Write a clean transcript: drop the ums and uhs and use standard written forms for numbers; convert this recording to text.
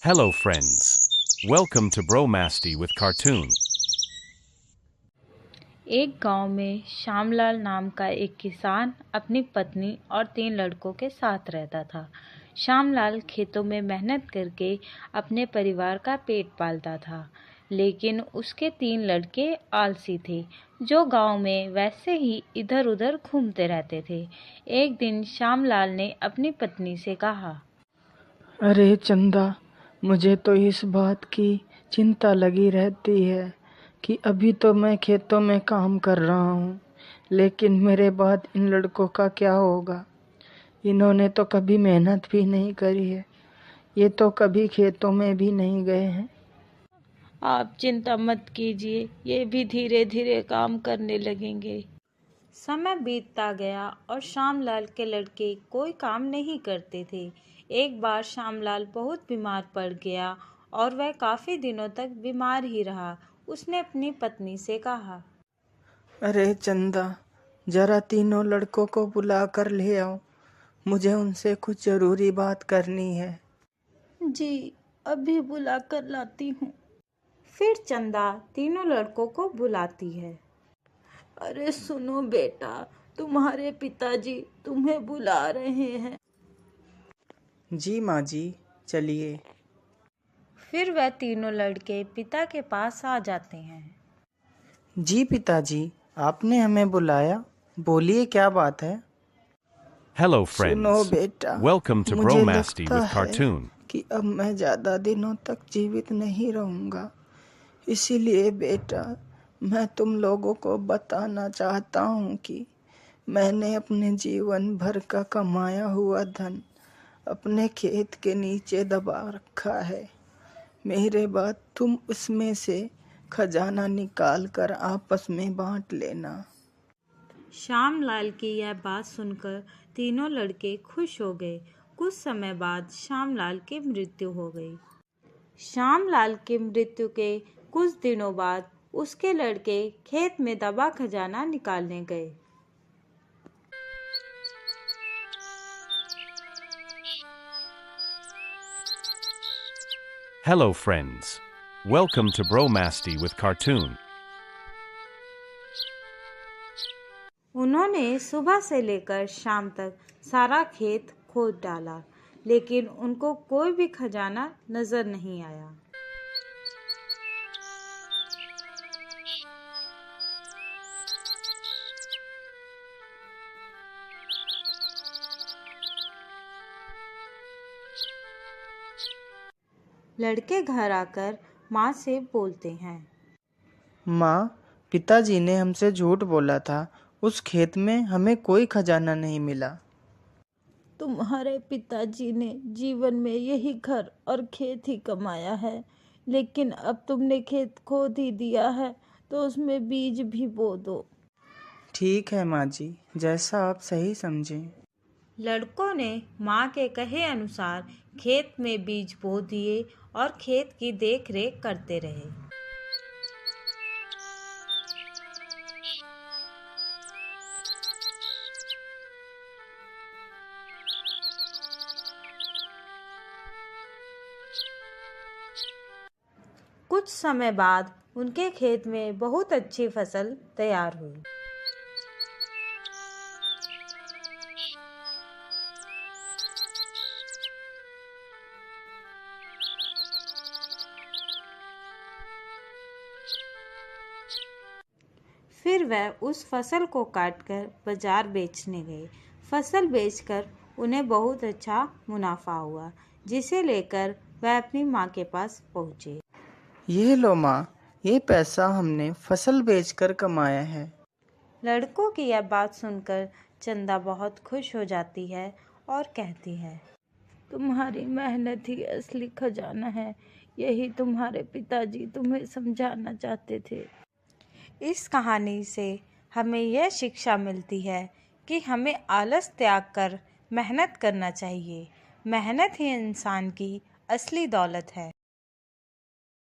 Hello friends. Welcome to Bromasty with Cartoon. एक गांव में श्यामलाल नाम का एक किसान अपनी पत्नी और 3 लड़कों के साथ रहता था। श्यामलाल खेतों में मेहनत करके अपने परिवार का पेट पालता था, लेकिन उसके 3 लड़के आलसी थे, जो गांव में वैसे ही इधर-उधर घूमते रहते थे। एक दिन श्यामलाल ने अपनी पत्नी से कहा, अरे चंदा, मुझे तो इस बात की चिंता लगी रहती है कि अभी तो मैं खेतों में काम कर रहा हूँ, लेकिन मेरे बाद इन लड़कों का क्या होगा। इन्होंने तो कभी मेहनत भी नहीं करी है, ये तो कभी खेतों में भी नहीं गए हैं। आप चिंता मत कीजिए, ये भी धीरे धीरे काम करने लगेंगे। समय बीतता गया और श्यामलाल के लड़के कोई काम नहीं करते थे। एक बार श्यामलाल बहुत बीमार पड़ गया और वह काफी दिनों तक बीमार ही रहा। उसने अपनी पत्नी से कहा, अरे चंदा, जरा तीनों लड़कों को बुला कर ले आओ, मुझे उनसे कुछ जरूरी बात करनी है। जी, अभी बुला कर लाती हूँ। फिर चंदा तीनों लड़कों को बुलाती है। अरे सुनो बेटा, तुम्हारे पिताजी तुम्हें बुला रहे हैं। जी माँ जी, चलिए। फिर वह तीनों लड़के पिता के पास आ जाते हैं। जी पिताजी, आपने हमें बुलाया, बोलिए क्या बात है। Hello सुनो friends. बेटा, Welcome to मुझे Bromasty लगता with है Cartoon. कि अब मैं ज़्यादा दिनों तक जीवित नहीं रहूँगा। इसीलिए बेटा, मैं तुम लोगों को बताना चाहता हूँ कि मैंने अपने जीवन भर का कमाया हुआ धन अपने खेत के नीचे दबा रखा है। मेरे बाद तुम उसमें से खजाना निकाल कर आपस में बांट लेना। श्यामलाल की यह बात सुनकर तीनों लड़के खुश हो गए। कुछ समय बाद श्यामलाल की मृत्यु हो गई। श्यामलाल की मृत्यु के कुछ दिनों बाद उसके लड़के खेत में दबा खजाना निकालने गए। Hello friends. Welcome to Bromasty with Cartoon. उन्होंने सुबह से लेकर शाम तक सारा खेत खोद डाला, लेकिन उनको कोई भी खजाना नजर नहीं आया। लड़के घर आकर माँ से बोलते हैं, माँ, पिताजी ने हमसे झूठ बोला था, उस खेत में हमें कोई खजाना नहीं मिला। तुम्हारे पिताजी ने जीवन में यही घर और खेत ही कमाया है, लेकिन अब तुमने खेत खोद ही दिया है, तो उसमें बीज भी बो दो। ठीक है माँ जी, जैसा आप सही समझें। लड़कों ने माँ के कहे अनुसार खेत में बीज बो दिए और खेत की देखरेख करते रहे। कुछ समय बाद उनके खेत में बहुत अच्छी फसल तैयार हुई। फिर वह उस फसल को काटकर बाजार बेचने गए। फसल बेचकर उन्हें बहुत अच्छा मुनाफा हुआ, जिसे लेकर वह अपनी माँ के पास पहुँचे। ये लो माँ, ये पैसा हमने फसल बेचकर कमाया है। लड़कों की यह बात सुनकर चंदा बहुत खुश हो जाती है और कहती है, तुम्हारी मेहनत ही असली खजाना है, यही तुम्हारे पिताजी तुम्हें समझाना चाहते थे। इस कहानी से हमें यह शिक्षा मिलती है कि हमें आलस त्याग कर मेहनत करना चाहिए। मेहनत ही इंसान की असली दौलत है।